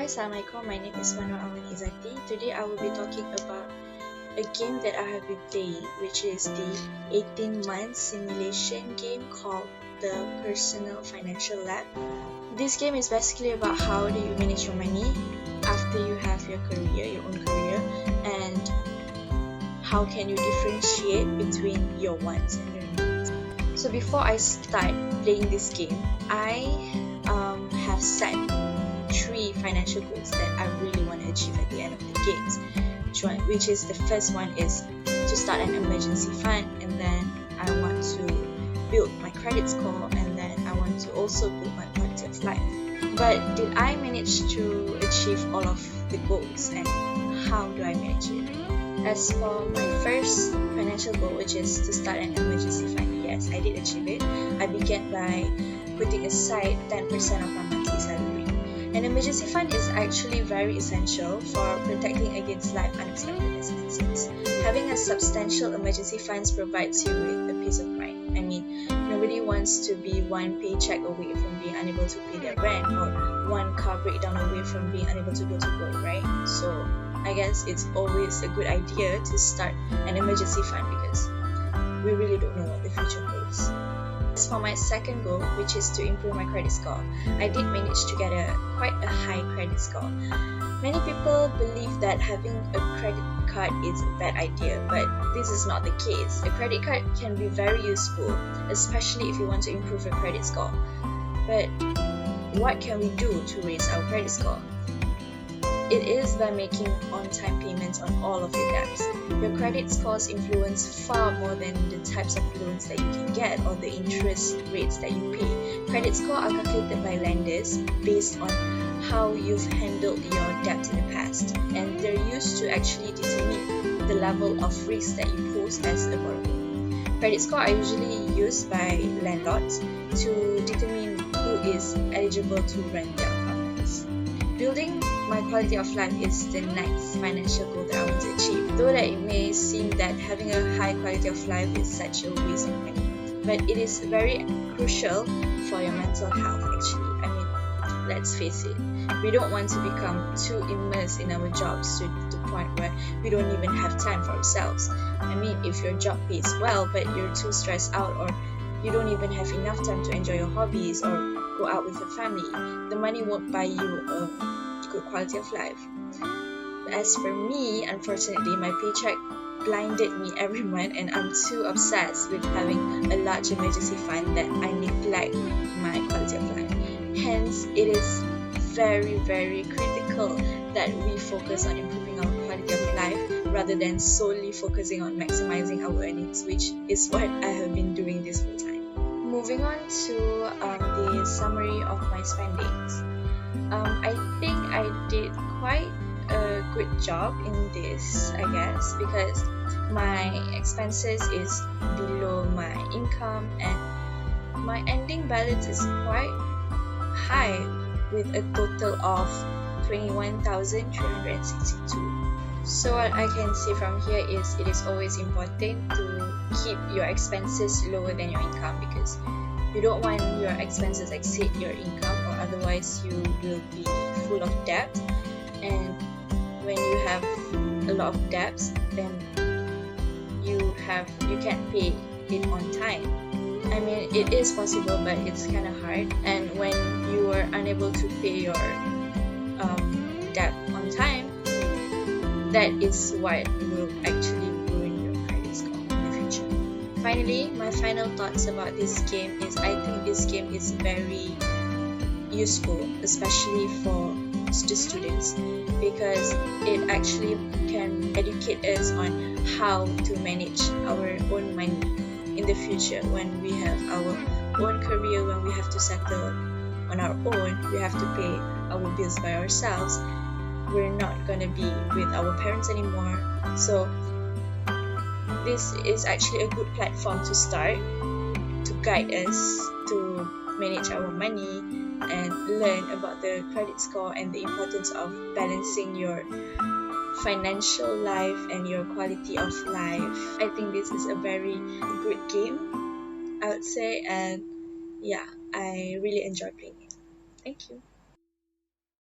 Hi, Assalamualaikum. My name is Alwany. Today I will be talking about a game that I have been playing, which is the 18-month simulation game called the Personal Financial Lab. This game is basically about how do you manage your money after you have your own career, and how can you differentiate between your wants and your needs. So before I start playing this game, I have set 3 financial goals that I really want to achieve at the end of the games. Which is the first one is to start an emergency fund, and then I want to build my credit score, and then I want to also build my quality of life. But did I manage to achieve all of the goals, and how do I manage it? As for my first financial goal, which is to start an emergency fund, yes, I did achieve it. I began by putting aside 10% of my monthly salary. An emergency fund is actually very essential for protecting against life unexpected expenses. Having a substantial emergency fund provides you with a peace of mind. I mean, nobody wants to be one paycheck away from being unable to pay their rent, or one car breakdown away from being unable to go to work, right? So I guess it's always a good idea to start an emergency fund because we really don't know what the future holds. As for my second goal, which is to improve my credit score, I did manage to get quite a high credit score. Many people believe that having a credit card is a bad idea, but this is not the case. A credit card can be very useful, especially if you want to improve your credit score. But what can we do to raise our credit score? It is by making on-time payments on all of your debts. Your credit scores influence far more than the types of loans that you can get or the interest rates that you pay. Credit scores are calculated by lenders based on how you've handled your debt in the past, and they're used to actually determine the level of risk that you pose as a borrower. Credit scores are usually used by landlords to determine who is eligible to rent their apartments. Building my quality of life is the next financial goal that I want to achieve. Though that it may seem that having a high quality of life is such a waste of money, but it is very crucial for your mental health actually. I mean, let's face it, we don't want to become too immersed in our jobs to the point where we don't even have time for ourselves. I mean, if your job pays well but you're too stressed out, or you don't even have enough time to enjoy your hobbies or go out with your family, the money won't buy you a good quality of life. As for me, unfortunately, my paycheck blinded me every month, and I'm too obsessed with having a large emergency fund that I neglect my quality of life. Hence, it is very, very critical that we focus on improving our quality of life rather than solely focusing on maximizing our earnings, which is what I have been doing this whole time. Moving on to the summary of my spendings. I think I did quite a good job in this, I guess, because my expenses is below my income, and my ending balance is quite high with a total of 21,362. So what I can say from here is it is always important to keep your expenses lower than your income, because you don't want your expenses exceed your income, or otherwise you will be full of debt. And when you have a lot of debts, then you can't pay it on time. I mean, it is possible, but it's kind of hard. And when you are unable to pay your debt on time, that is what will actually ruin your credit score in the future. Finally, my final thoughts about this game is I think this game is very useful, especially for the students, because it actually can educate us on how to manage our own money in the future when we have our own career, when we have to settle on our own, we have to pay our bills by ourselves. We're not gonna be with our parents anymore. So this is actually a good platform to start, to guide us to manage our money and learn about the credit score and the importance of balancing your financial life and your quality of life. I think this is a very good game, I would say, and yeah, I really enjoy playing it. Thank you.